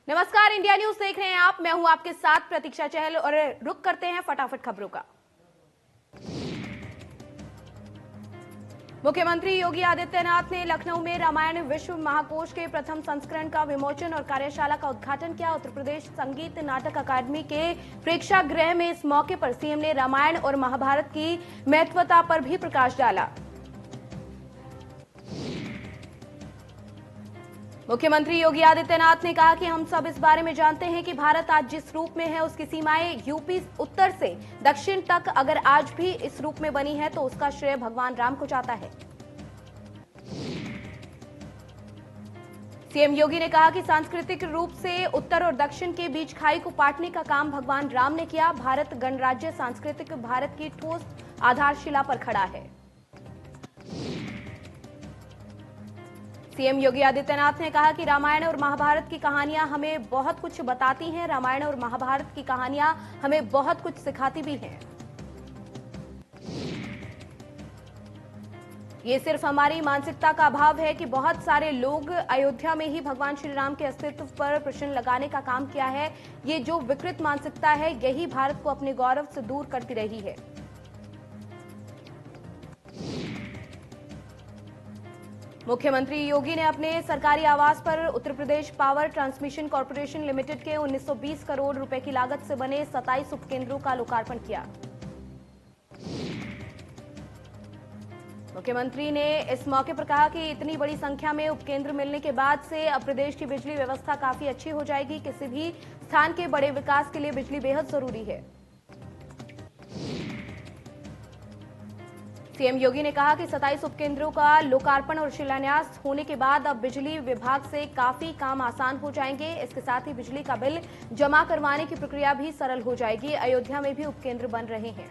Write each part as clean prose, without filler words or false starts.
नमस्कार, India news देख रहे हैं आप। मैं हूं आपके साथ प्रतीक्षा चहल और रुक करते हैं फटाफट खबरों का। मुख्यमंत्री योगी आदित्यनाथ ने लखनऊ में रामायण विश्व महाकोश के प्रथम संस्करण का विमोचन और कार्यशाला का उद्घाटन किया। उत्तर प्रदेश संगीत नाटक अकादमी के प्रेक्षागृह में इस मौके पर सीएम ने रामायण और महाभारत की महत्वता पर भी प्रकाश डाला। मुख्यमंत्री योगी आदित्यनाथ ने कहा कि हम सब इस बारे में जानते हैं कि भारत आज जिस रूप में है उसकी सीमाएं यूपी उत्तर से दक्षिण तक अगर आज भी इस रूप में बनी है तो उसका श्रेय भगवान राम को जाता है। सीएम योगी ने कहा कि सांस्कृतिक रूप से उत्तर और दक्षिण के बीच खाई को पाटने का काम भगवान राम ने किया। भारत गणराज्य सांस्कृतिक भारत की ठोस आधारशिला पर खड़ा है। सीएम योगी आदित्यनाथ ने कहा कि रामायण और महाभारत की कहानियां हमें बहुत कुछ बताती हैं। रामायण और महाभारत की कहानियां हमें बहुत कुछ सिखाती भी हैं। ये सिर्फ हमारी मानसिकता का अभाव है कि बहुत सारे लोग अयोध्या में ही भगवान श्री राम के अस्तित्व पर प्रश्न लगाने का काम किया है। ये जो विकृत मानसिकता है यही भारत को अपने गौरव से दूर करती रही है। मुख्यमंत्री योगी ने अपने सरकारी आवास पर Uttar Pradesh power transmission corporation limited के 1920 करोड़ रुपए की लागत से बने 27 उपकेंद्रों का लोकार्पण किया। मुख्यमंत्री ने इस मौके पर कहा कि इतनी बड़ी संख्या में उपकेंद्र मिलने के बाद से अब प्रदेश की बिजली व्यवस्था काफी अच्छी हो जाएगी। किसी भी स्थान के बड़े विकास के लिए बिजली बेहद जरूरी है। सीएम योगी ने कहा कि 27 उपकेंद्रों का लोकार्पण और शिलान्यास होने के बाद अब बिजली विभाग से काफी काम आसान हो जाएंगे। इसके साथ ही बिजली का बिल जमा करवाने की प्रक्रिया भी सरल हो जाएगी। अयोध्या में भी उपकेंद्र बन रहे हैं।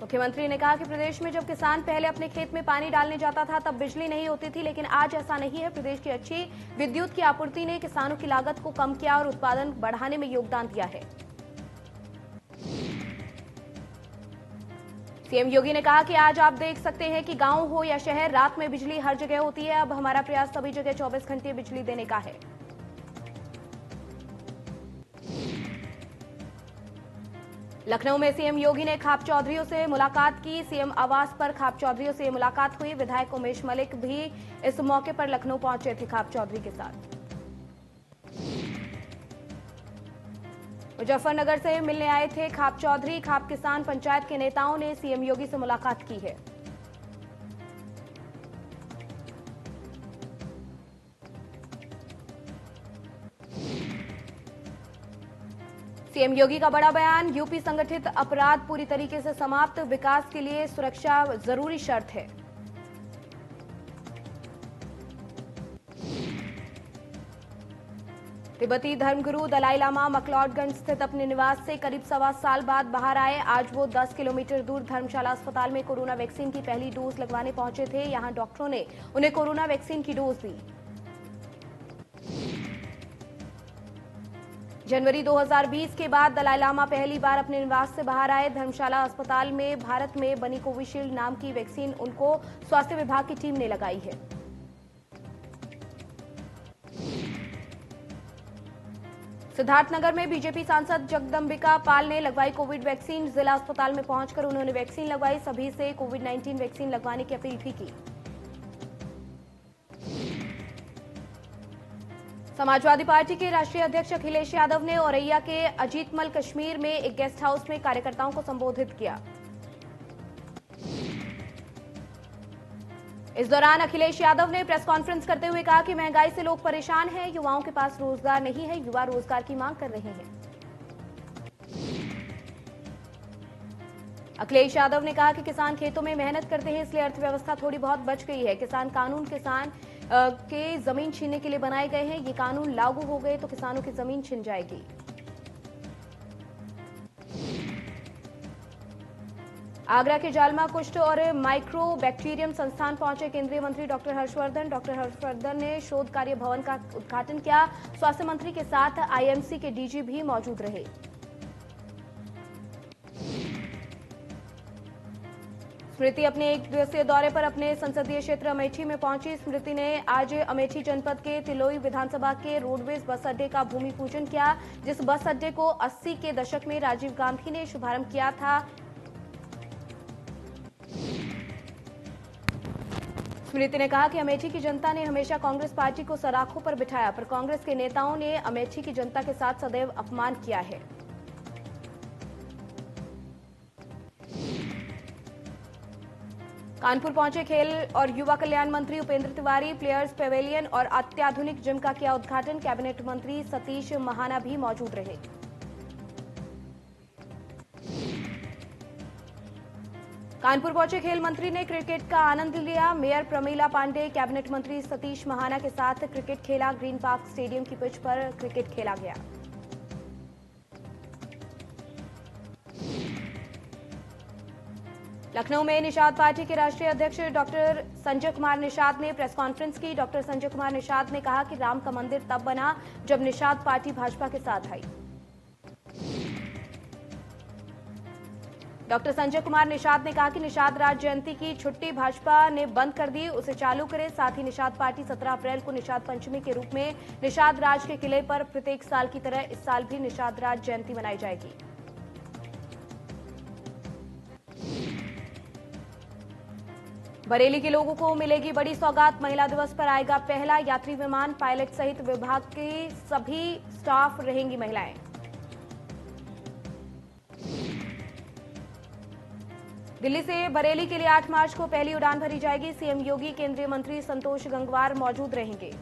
मुख्यमंत्री ने कहा कि प्रदेश में जब किसान पहले अपने खेत में पानी डालने जाता था तब बिजली नहीं होती थी, लेकिन आज ऐसा नहीं है। प्रदेश की अच्छी विद्युत की आपूर्ति ने किसानों की लागत को कम किया और उत्पादन बढ़ाने में योगदान दिया है। सीएम योगी ने कहा कि आज आप देख सकते हैं कि गांव हो या शहर, रात में बिजली हर जगह होती है। अब हमारा प्रयास सभी जगह 24 घंटे बिजली देने का है। लखनऊ में सीएम योगी ने खाप चौधरियों से मुलाकात की। सीएम आवास पर खाप चौधरियों से मुलाकात हुई। विधायक उमेश मलिक भी इस मौके पर लखनऊ पहुंचे थे खाप चौधरी के साथ। मुजफ्फरनगर से मिलने आए थे खाप चौधरी। खाप किसान पंचायत के नेताओं ने सीएम योगी से मुलाकात की है। सीएम योगी का बड़ा बयान, यूपी संगठित अपराध पूरी तरीके से समाप्त, विकास के लिए सुरक्षा जरूरी शर्त है। तिब्बती धर्मगुरु दलाई लामा मकलॉडगंज स्थित अपने निवास से करीब 1.25 साल बाद बाहर आए। आज वो 10 किलोमीटर दूर धर्मशाला अस्पताल में कोरोना वैक्सीन की पहली डोज लगवाने पहुंचे थे। यहां डॉक्टरों ने उन्हें कोरोना वैक्सीन की डोज दी। जनवरी 2020 के बाद दलाई लामा पहली बार अपने निवास से बाहर आए। धर्मशाला अस्पताल में भारत में बनी कोविशील्ड नाम की वैक्सीन उनको स्वास्थ्य विभाग की टीम ने लगाई है। सिद्धार्थनगर में बीजेपी सांसद जगदंबिका पाल ने लगवाई कोविड वैक्सीन। जिला अस्पताल में पहुंचकर उन्होंने वैक्सीन लगवाई। सभी से कोविड-19 वैक्सीन लगवाने की अपील भी की। समाजवादी पार्टी के राष्ट्रीय अध्यक्ष अखिलेश यादव ने औरैया के अजीतमल कश्मीर में एक गेस्ट हाउस में कार्यकर्ताओं को संबोधित किया। इस दौरान अखिलेश यादव ने प्रेस कॉन्फ्रेंस करते हुए कहा कि महंगाई से लोग परेशान हैं, युवाओं के पास रोजगार नहीं है, युवा रोजगार की मांग कर रहे हैं। अखिलेश यादव ने कहा कि किसान खेतों में मेहनत करते हैं, इसलिए अर्थव्यवस्था थोड़ी बहुत बच गई है। किसान कानून किसान के जमीन छीनने के लिए बनाए गए हैं। ये कानून लागू हो गए तो किसानों की जमीन छिन जाएगी। आगरा के जालमा कुष्ठ और माइक्रो बैक्टीरियम संस्थान पहुंचे केंद्रीय मंत्री डॉक्टर हर्षवर्धन। डॉक्टर हर्षवर्धन ने शोध कार्य भवन का उद्घाटन किया। स्वास्थ्य मंत्री के साथ आईएमसी के डीजी भी मौजूद रहे। स्मृति अपने एक दिवसीय दौरे पर अपने संसदीय क्षेत्र अमेठी में पहुंची। स्मृति ने आज अमेठी जनपद के तिलोई विधानसभा के रोडवेज बस अड्डे का भूमि पूजन किया, जिस बस अड्डे को 80 के दशक में राजीव गांधी ने शुभारंभ किया था। स्मृति ने कहा कि अमेठी की जनता ने हमेशा कांग्रेस पार्टी को सलाखों पर बिठाया, पर कांग्रेस के नेताओं ने अमेठी की जनता के साथ सदैव अपमान किया है। कानपुर पहुंचे खेल और युवा कल्याण मंत्री उपेंद्र तिवारी। प्लेयर्स पेवेलियन और अत्याधुनिक जिम का किया उद्घाटन। कैबिनेट मंत्री सतीश महाना भी मौजूद रहे। कानपुर पहुंचे खेल मंत्री ने क्रिकेट का आनंद लिया। मेयर प्रमीला पांडे, कैबिनेट मंत्री सतीश महाना के साथ क्रिकेट खेला। ग्रीन पार्क स्टेडियम की पिच पर क्रिकेट खेला गया। लखनऊ में निषाद पार्टी के राष्ट्रीय अध्यक्ष डॉक्टर संजय कुमार निषाद ने प्रेस कॉन्फ्रेंस की। डॉक्टर संजय कुमार निषाद ने कहा कि राम का मंदिर तब बना जब निषाद पार्टी भाजपा के साथ आई। डॉक्टर संजय कुमार निषाद ने कहा कि निषाद राज जयंती की छुट्टी भाजपा ने बंद कर दी, उसे चालू करे। साथ ही निषाद पार्टी 17 अप्रैल को निषाद पंचमी के रूप में निषाद राज के किले पर प्रत्येक साल की तरह इस साल भी निषाद राज जयंती मनाई जाएगी। बरेली के लोगों को मिलेगी बड़ी सौगात। महिला दिवस पर आएगा पहला यात्री विमान। पायलट सहित विभाग के सभी स्टाफ रहेंगी महिलाएं। दिल्ली से बरेली के लिए 8 मार्च को पहली उड़ान भरी जाएगी। सीएम योगी, केंद्रीय मंत्री संतोष गंगवार मौजूद रहेंगे।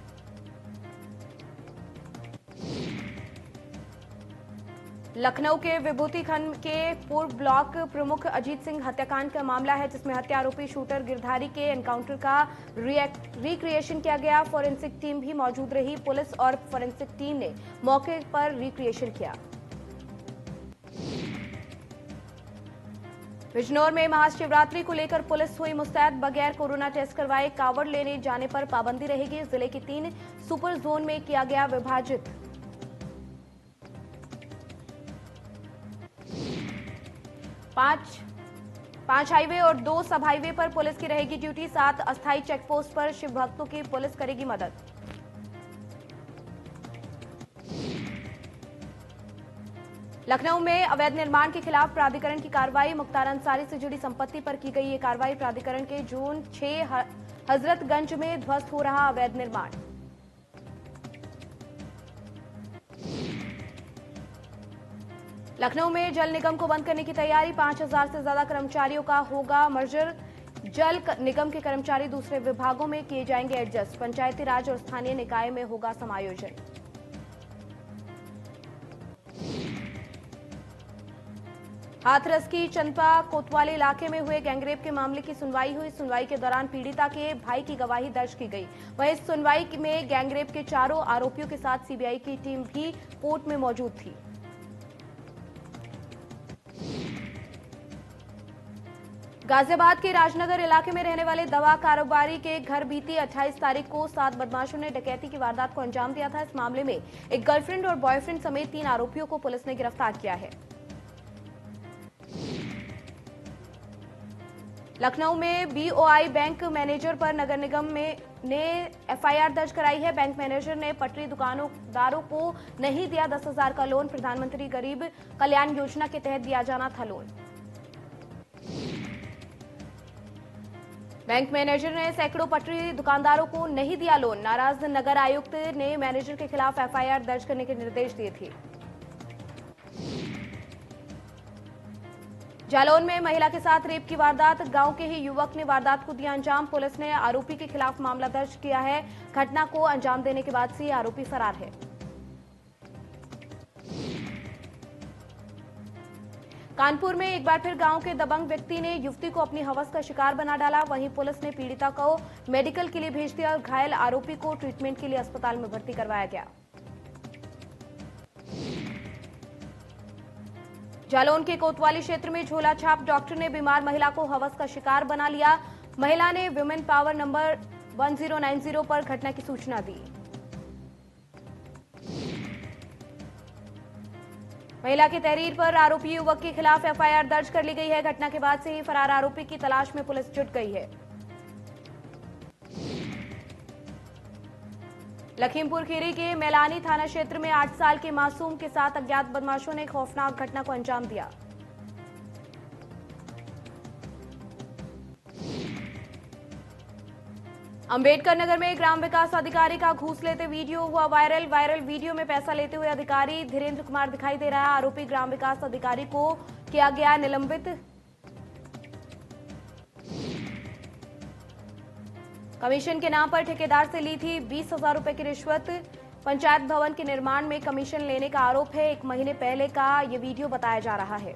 लखनऊ के विभूति खंड के पूर्व ब्लॉक प्रमुख अजीत सिंह हत्याकांड का मामला है, जिसमें हत्या आरोपी शूटर गिरधारी के एनकाउंटर का रिक्रिएशन किया गया। फॉरेंसिक टीम भी मौजूद रही। पुलिस और फॉरेंसिक टीम ने मौके पर रिक्रिएशन किया। बिजनौर में महाशिवरात्रि को लेकर पुलिस हुई मुस्तैद। बगैर कोरोना टेस्ट करवाए कावड़ लेने जाने पर पाबंदी रहेगी। जिले के 3 सुपर जोन में किया गया विभाजित। पांच हाईवे और 2 सब हाईवे पर पुलिस की रहेगी ड्यूटी। 7 अस्थायी चेकपोस्ट पर शिव भक्तों की पुलिस करेगी मदद। लखनऊ में अवैध निर्माण के खिलाफ प्राधिकरण की कार्रवाई। मुख्तार अंसारी से जुड़ी संपत्ति पर की गई ये कार्रवाई। प्राधिकरण के जोन 6 हजरतगंज में ध्वस्त हो रहा अवैध निर्माण। लखनऊ में जल निगम को बंद करने की तैयारी। 5000 से ज्यादा कर्मचारियों का होगा मर्जर। जल निगम के कर्मचारी दूसरे विभागों में किए जाएंगे एडजस्ट। पंचायती राज और स्थानीय निकाय में होगा समायोजन। हाथरस की चंपा कोतवाली इलाके में हुए गैंगरेप के मामले की सुनवाई हुई। सुनवाई के दौरान पीड़िता के भाई की गवाही दर्ज की गई। वहीं इस सुनवाई में गैंगरेप के 4 आरोपियों के साथ सीबीआई की टीम भी कोर्ट में मौजूद थी। गाजियाबाद के राजनगर इलाके में रहने वाले दवा कारोबारी के घर बीती 28 तारीख को 7 बदमाशों ने डकैती की वारदात को अंजाम दिया था। इस मामले में एक गर्लफ्रेंड और बॉयफ्रेंड समेत 3 आरोपियों को पुलिस ने गिरफ्तार किया है। लखनऊ में बीओआई बैंक मैनेजर पर नगर निगम ने एफआईआर दर्ज कराई है। बैंक मैनेजर ने पटरी दुकानदारों को नहीं दिया 10,000 का लोन। प्रधानमंत्री गरीब कल्याण योजना के तहत दिया जाना था लोन। बैंक मैनेजर ने सैकड़ों पटरी दुकानदारों को नहीं दिया लोन। नाराज नगर आयुक्त ने मैनेजर के खिलाफ एफआईआर दर्ज करने के निर्देश दिए थे। जालौन में महिला के साथ रेप की वारदात। गांव के ही युवक ने वारदात को दिया अंजाम। पुलिस ने आरोपी के खिलाफ मामला दर्ज किया है। घटना को अंजाम देने के बाद से आरोपी फरार है। कानपुर में एक बार फिर गांव के दबंग व्यक्ति ने युवती को अपनी हवस का शिकार बना डाला। वहीं पुलिस ने पीड़िता को मेडिकल के लिए भेज दिया और घायल आरोपी को ट्रीटमेंट के लिए अस्पताल में भर्ती करवाया गया। जालौन के कोतवाली क्षेत्र में झोला छाप डॉक्टर ने बीमार महिला को हवस का शिकार बना लिया। महिला ने विमेन पावर नंबर 1090 पर घटना की सूचना दी। महिला की तहरीर पर आरोपी युवक के खिलाफ एफआईआर दर्ज कर ली गई है। घटना के बाद से ही फरार आरोपी की तलाश में पुलिस जुट गई है। लखीमपुर खीरी के मैलानी थाना क्षेत्र में 8 साल के मासूम के साथ अज्ञात बदमाशों ने खौफनाक घटना को अंजाम दिया। अंबेडकर नगर में ग्राम विकास अधिकारी का घूस लेते वीडियो हुआ वायरल वीडियो में पैसा लेते हुए अधिकारी धीरेन्द्र कुमार दिखाई दे रहा है। आरोपी ग्राम विकास अधिकारी को किया गया निलंबित। कमीशन के नाम पर ठेकेदार से ली थी 20,000 रुपए की रिश्वत। पंचायत भवन के निर्माण में कमीशन लेने का आरोप है। 1 महीने पहले का ये वीडियो बताया जा रहा है।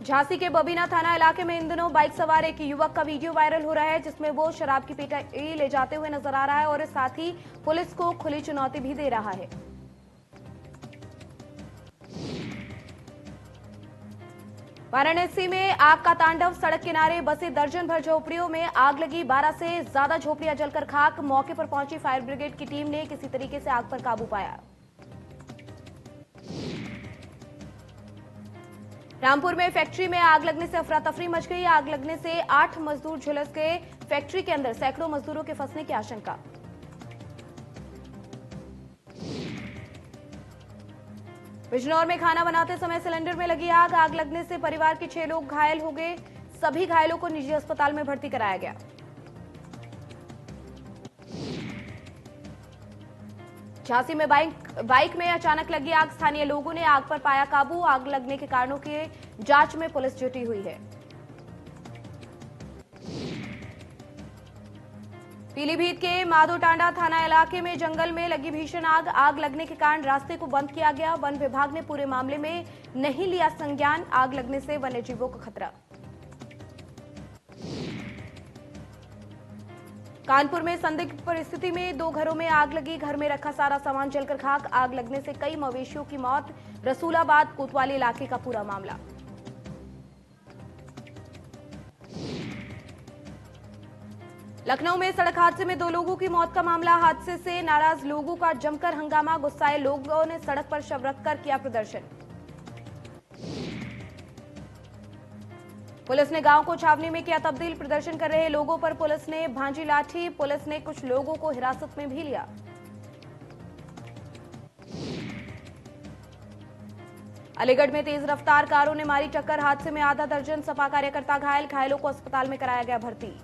झांसी के बबीना थाना इलाके में इन दिनों बाइक सवार एक युवक का वीडियो वायरल हो रहा है, जिसमें वो शराब की पेटी ले जाते हुए नजर आ रहा है और साथ ही पुलिस को खुली चुनौती भी दे रहा है। वाराणसी में आग का तांडव। सड़क किनारे बसे दर्जन भर झोपड़ियों में आग लगी। 12 से ज्यादा झोपड़ियां जलकर खाक। मौके पर पहुंची फायर ब्रिगेड की टीम ने किसी तरीके से आग पर काबू पाया। रामपुर में फैक्ट्री में आग लगने से अफरा तफरी मच गई। आग लगने से 8 मजदूर झुलस गए। फैक्ट्री के अंदर सैकड़ों मजदूरों के फंसने की आशंका। बिजनौर में खाना बनाते समय सिलेंडर में लगी आग। आग लगने से परिवार के 6 लोग घायल हो गए। सभी घायलों को निजी अस्पताल में भर्ती कराया गया। झांसी में बाइक में अचानक लगी आग। स्थानीय लोगों ने आग पर पाया काबू। आग लगने के कारणों की जांच में पुलिस जुटी हुई है। पीलीभीत के माधोटांडा थाना इलाके में जंगल में लगी भीषण आग। आग लगने के कारण रास्ते को बंद किया गया। वन विभाग ने पूरे मामले में नहीं लिया संज्ञान। आग लगने से वन्यजीवों को खतरा। कानपुर में संदिग्ध परिस्थिति में 2 घरों में आग लगी। घर में रखा सारा सामान जलकर खाक। आग लगने से कई मवेशियों की मौत। रसूलाबाद कोतवाली इलाके का पूरा मामला। लखनऊ में सड़क हादसे में 2 लोगों की मौत का मामला। हादसे से नाराज लोगों का जमकर हंगामा। गुस्साए लोगों ने सड़क पर शव रखकर किया प्रदर्शन। पुलिस ने गांव को छावनी में किया तब्दील। प्रदर्शन कर रहे लोगों पर पुलिस ने भांजी लाठी। पुलिस ने कुछ लोगों को हिरासत में भी लिया। अलीगढ़ में तेज रफ्तार कारों ने मारी टक्कर। हादसे में आधा दर्जन सपा कार्यकर्ता घायल। घायलों को अस्पताल में कराया गया भर्ती।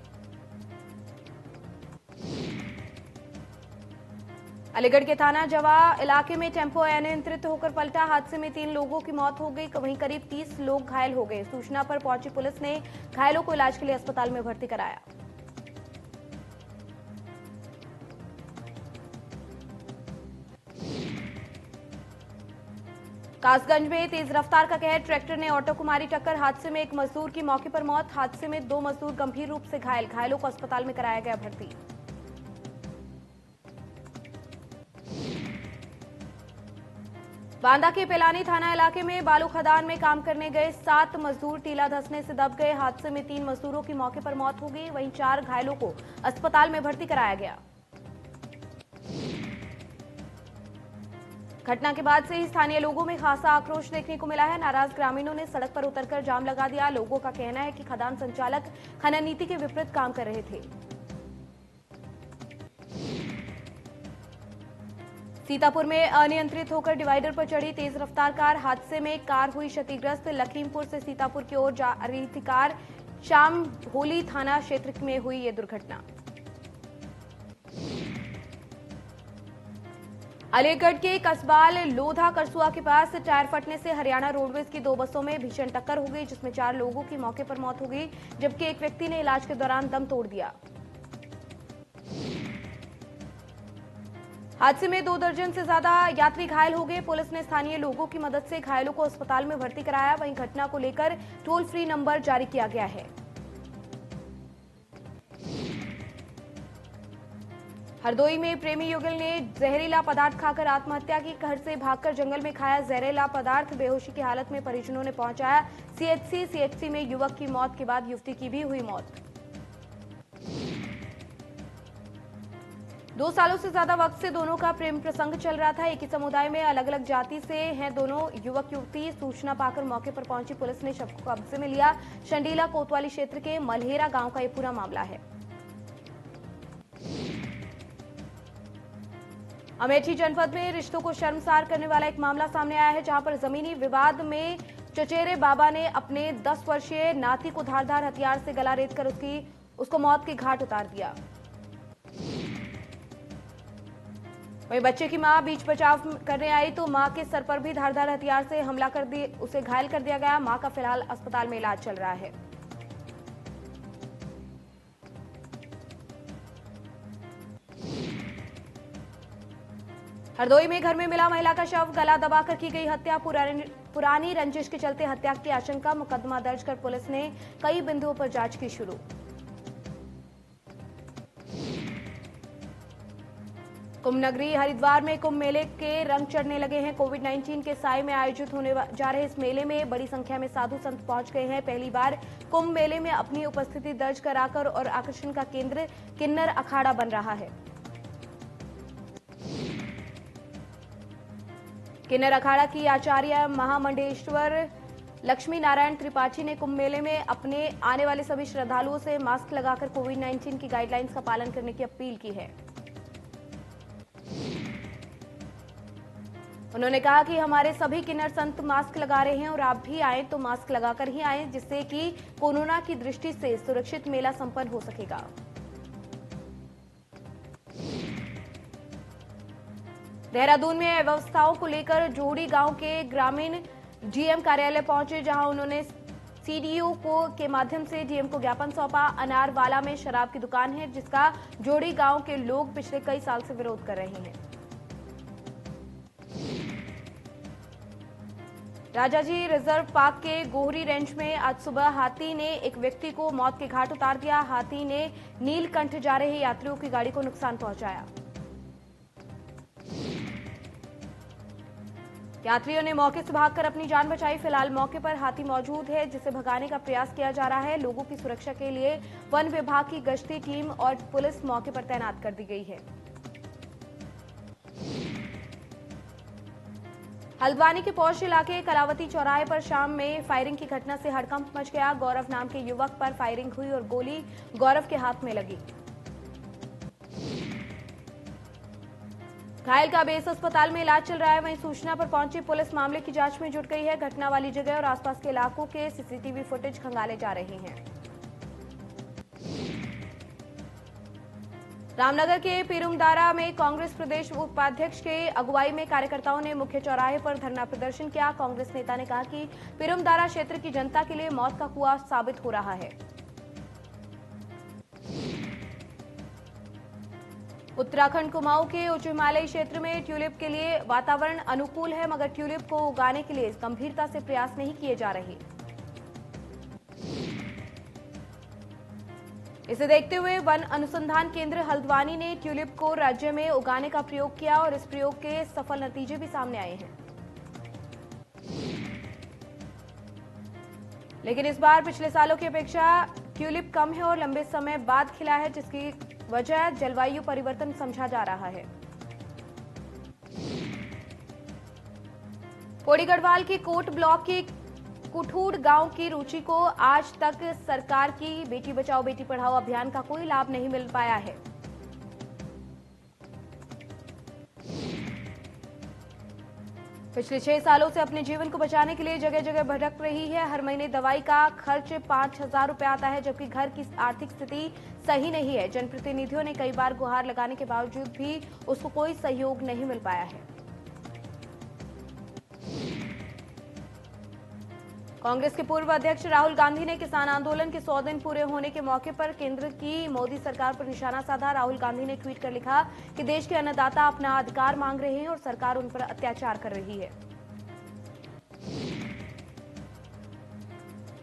अलीगढ़ के थाना जवा इलाके में टेम्पो अनियंत्रित होकर पलटा। हादसे में 3 लोगों की मौत हो गई। वहीं करीब 30 लोग घायल हो गए। सूचना पर पहुंची पुलिस ने घायलों को इलाज के लिए अस्पताल में भर्ती कराया। कासगंज में तेज रफ्तार का कहर। ट्रैक्टर ने ऑटो को मारी टक्कर। हादसे में एक मजदूर की मौके पर मौत। हादसे में 2 मजदूर गंभीर रूप से घायल। घायलों को अस्पताल में कराया गया भर्ती। बांदा के पेलानी थाना इलाके में बालू खदान में काम करने गए 7 मजदूर टीला धंसने से दब गए। हादसे में 3 मजदूरों की मौके पर मौत हो गई। वहीं 4 घायलों को अस्पताल में भर्ती कराया गया। घटना के बाद से ही स्थानीय लोगों में खासा आक्रोश देखने को मिला है। नाराज ग्रामीणों ने सड़क पर उतरकर जाम लगा दिया। लोगों का कहना है कि खदान संचालक खनन नीति के विपरीत काम कर रहे थे। सीतापुर में अनियंत्रित होकर डिवाइडर पर चढ़ी तेज रफ्तार कार। हादसे में कार हुई क्षतिग्रस्त। लखीमपुर से सीतापुर की ओर जा रही थी कार। शाम होली थाना क्षेत्र में हुई ये दुर्घटना। अलीगढ़ के कसबाल लोधा करसुआ के पास टायर फटने से हरियाणा रोडवेज की 2 बसों में भीषण टक्कर हो गई, जिसमें 4 लोगों की मौके पर मौत हो गई, जबकि एक व्यक्ति ने इलाज के दौरान दम तोड़ दिया। हादसे में 2 दर्जन से ज्यादा यात्री घायल हो गए। पुलिस ने स्थानीय लोगों की मदद से घायलों को अस्पताल में भर्ती कराया। वहीं घटना को लेकर टोल फ्री नंबर जारी किया गया है। हरदोई में प्रेमी युगल ने जहरीला पदार्थ खाकर आत्महत्या की। घर से भागकर जंगल में खाया जहरीला पदार्थ। बेहोशी की हालत में परिजनों ने पहुंचाया सीएचसी में युवक की मौत के बाद युवती की भी हुई मौत। 2 सालों से ज्यादा वक्त से दोनों का प्रेम प्रसंग चल रहा था। एक ही समुदाय में अलग अलग जाति से हैं दोनों युवक युवती। सूचना पाकर मौके पर पहुंची पुलिस ने शव को कब्जे में लिया। शंडीला कोतवाली क्षेत्र के मल्हेरा गांव का ये पूरा मामला है। अमेठी जनपद में रिश्तों को शर्मसार करने वाला एक मामला सामने आया है, जहां पर जमीनी विवाद में चचेरे बाबा ने अपने 10 वर्षीय नाती को धारदार हथियार से गला रेतकर उसको मौत के घाट उतार दिया। वहीं बच्चे की मां बीच बचाव करने आई तो मां के सर पर भी धारदार हथियार से हमला कर दिए, उसे घायल कर दिया गया। मां का फिलहाल अस्पताल में इलाज चल रहा है। हरदोई में घर में मिला महिला का शव, गला दबाकर की गई हत्या। पुरानी रंजिश के चलते हत्या की आशंका। मुकदमा दर्ज कर पुलिस ने कई बिंदुओं पर जांच की शुरू। कुंभ नगरी हरिद्वार में कुंभ मेले के रंग चढ़ने लगे हैं। कोविड-19 के साए में आयोजित होने जा रहे इस मेले में बड़ी संख्या में साधु संत पहुंच गए हैं। पहली बार कुंभ मेले में अपनी उपस्थिति दर्ज कराकर और आकर्षण का केंद्र किन्नर अखाड़ा बन रहा है। किन्नर अखाड़ा की आचार्य महामंडलेश्वर लक्ष्मी नारायण त्रिपाठी ने कुंभ मेले में अपने आने वाले सभी श्रद्धालुओं से मास्क लगाकर कोविड-19 की गाइडलाइंस का पालन करने की अपील की है। उन्होंने कहा कि हमारे सभी किन्नर संत मास्क लगा रहे हैं और आप भी आए तो मास्क लगाकर ही आए, जिससे कि कोरोना की दृष्टि से सुरक्षित मेला संपन्न हो सकेगा। देहरादून में व्यवस्थाओं को लेकर जोड़ी गांव के ग्रामीण डीएम कार्यालय पहुंचे, जहां उन्होंने सीडीओ के माध्यम से डीएम को ज्ञापन सौंपा। अनारवाला में शराब की दुकान है, जिसका जोड़ी गांव के लोग पिछले कई साल से विरोध कर रहे हैं। राजाजी रिजर्व पार्क के गोहरी रेंज में आज सुबह हाथी ने एक व्यक्ति को मौत के घाट उतार दिया। हाथी ने नीलकंठ जा रहे यात्रियों की गाड़ी को नुकसान पहुंचाया। यात्रियों ने मौके से भागकर अपनी जान बचाई। फिलहाल मौके पर हाथी मौजूद है, जिसे भगाने का प्रयास किया जा रहा है। लोगों की सुरक्षा के लिए वन विभाग की गश्ती टीम और पुलिस मौके पर तैनात कर दी गई है। हल्द्वानी के पौष इलाके कलावती चौराहे पर शाम में फायरिंग की घटना से हड़कंप मच गया। गौरव नाम के युवक पर फायरिंग हुई और गोली गौरव के हाथ में लगी। घायल का बेस अस्पताल में इलाज चल रहा है। वहीं सूचना पर पहुंची पुलिस मामले की जांच में जुट गई है। घटना वाली जगह और आसपास के इलाकों के सीसीटीवी फुटेज खंगाले जा रहे हैं। रामनगर के पीरुमदारा में कांग्रेस प्रदेश उपाध्यक्ष के अगुवाई में कार्यकर्ताओं ने मुख्य चौराहे पर धरना प्रदर्शन किया। कांग्रेस नेता ने कहा कि पीरुमदारा क्षेत्र की जनता के लिए मौत का कुआं साबित हो रहा है। उत्तराखंड कुमाऊं के उच्च हिमालयी क्षेत्र में ट्यूलिप के लिए वातावरण अनुकूल है, मगर ट्यूलिप को उगाने के लिए गंभीरता से प्रयास नहीं किए जा रहे। इसे देखते हुए वन अनुसंधान केंद्र हल्द्वानी ने ट्यूलिप को राज्य में उगाने का प्रयोग किया और इस प्रयोग के सफल नतीजे भी सामने आए हैं। लेकिन इस बार पिछले सालों की अपेक्षा ट्यूलिप कम है और लंबे समय बाद खिला है, जिसकी वजह जलवायु परिवर्तन समझा जा रहा है। पौड़ी गढ़वाल की कोट ब्लॉक की कुठूड़ गांव की रुचि को आज तक सरकार की बेटी बचाओ बेटी पढ़ाओ अभियान का कोई लाभ नहीं मिल पाया है। पिछले 6 सालों से अपने जीवन को बचाने के लिए जगह जगह भटक रही है। हर महीने दवाई का खर्च 5,000 रुपए आता है, जबकि घर की आर्थिक स्थिति सही नहीं है। जनप्रतिनिधियों ने कई बार गुहार लगाने के बावजूद भी उसको कोई सहयोग नहीं मिल पाया है। कांग्रेस के पूर्व अध्यक्ष राहुल गांधी ने किसान आंदोलन के 100 दिन पूरे होने के मौके पर केंद्र की मोदी सरकार पर निशाना साधा। राहुल गांधी ने ट्वीट कर लिखा कि देश के अन्नदाता अपना अधिकार मांग रहे हैं और सरकार उन पर अत्याचार कर रही है।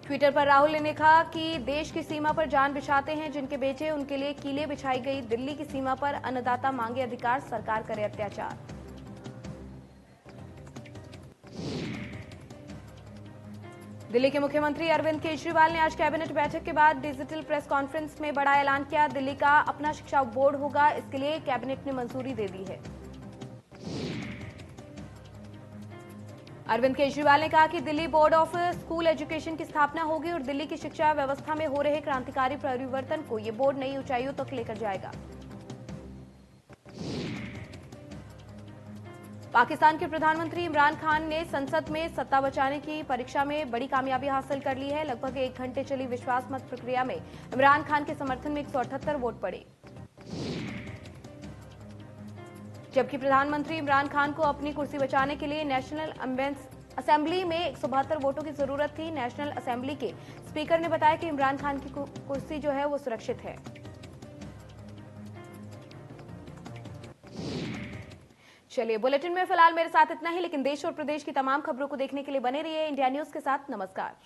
ट्विटर पर राहुल ने लिखा कि देश की सीमा पर जान बिछाते हैं जिनके बेटे, उनके लिए कीलें बिछाई गई। दिल्ली की सीमा पर अन्नदाता मांगे अधिकार, सरकार करे अत्याचार। दिल्ली के मुख्यमंत्री अरविंद केजरीवाल ने आज कैबिनेट बैठक के बाद डिजिटल प्रेस कॉन्फ्रेंस में बड़ा ऐलान किया। दिल्ली का अपना शिक्षा बोर्ड होगा, इसके लिए कैबिनेट ने मंजूरी दे दी है। अरविंद केजरीवाल ने कहा कि Delhi board of school education की स्थापना होगी और दिल्ली की शिक्षा व्यवस्था में हो रहे क्रांतिकारी परिवर्तन को ये बोर्ड नई ऊंचाइयों तक लेकर जाएगा। पाकिस्तान के प्रधानमंत्री इमरान खान ने संसद में सत्ता बचाने की परीक्षा में बड़ी कामयाबी हासिल कर ली है। लगभग 1 घंटे चली विश्वास मत प्रक्रिया में इमरान खान के समर्थन में 178 वोट पड़े, जबकि प्रधानमंत्री इमरान खान को अपनी कुर्सी बचाने के लिए नेशनल असेंबली में 172 वोटों की जरूरत थी। नेशनल असेंबली के स्पीकर ने बताया कि इमरान खान की कुर्सी जो है वो सुरक्षित है। चलिए, बुलेटिन में फिलहाल मेरे साथ इतना ही, लेकिन देश और प्रदेश की तमाम खबरों को देखने के लिए बने रहिए इंडिया न्यूज के साथ। नमस्कार।